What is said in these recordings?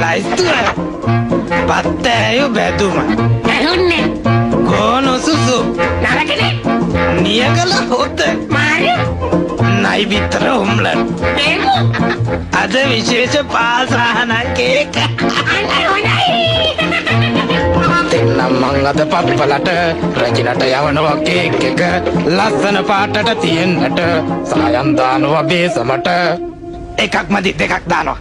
ලයිස්තුව පත්තෑයු බැදුම ඇහුන්නේ ගෝනු සුසු නරකනේ නියගල හොත Marie නයි බිත්තර උම්ලන් ඒකෝ අද විශේෂ පාසාහනක් ඒක අන්න හොඳයි දෙන්නම් මං අද පප්පලට රැකිනට යවනවා කේක් එක ලස්සන පාටට තියෙන්නට සායම් දානවා බේසමට එකක් මදි දෙකක් දානවා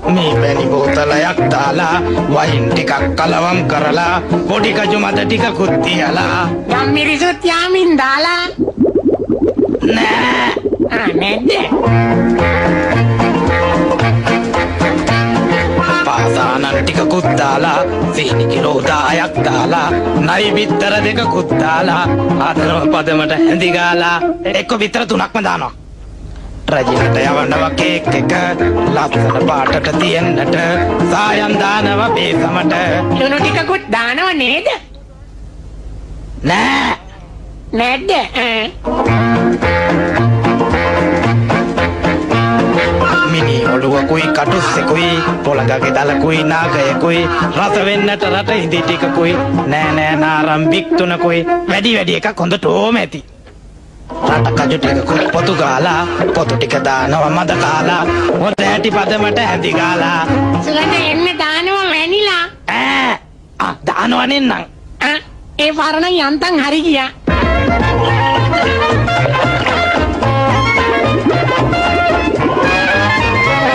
මේ බැනි බෝතලයක් දාලා වයින් ටිකක් කලවම් කරලා පොඩි කජු මත ටිකකුත් තියලා ගම් මිරිසුත් යාමින් දාලා නෑ නැද්ද පාසානන් ටිකකුත් දාලා සීනි කිලෝ 10ක් දාලා නයි බිත්තර දෙකකුත් දාලා ආදරව පදමට හැඳි ගාලා එක්ක බිත්තර 3ක්ම දානවා රජිනට යවනවා කේක් එක ලස්සන පාටට තියෙන්නට සායම් දානවා බේසමට ලුණු ටිකකුත් දානව නේද නෑ නැද්ද මිනි ඔළුවකුයි කටුස්සෙකුයි පොළඟගේ දලකුයි නාගයකුයි රස වෙන්නට රට ඉදි ටිකකුයි නෑ නෑ නාරම් බික්තුනකුයි වැඩි එකක් හොඳට ඕම ඇති රට කජු ටිකකුත් පොතු ගාලා පොතු ටික දානවා මද කාලා හොඳ ඇටි පදමට හැඳි ගාලා සුගඳ එන්න දානව වැනිලා දානවා නෙන්නම් ඒ පරණ යන්තම් හරි ගියා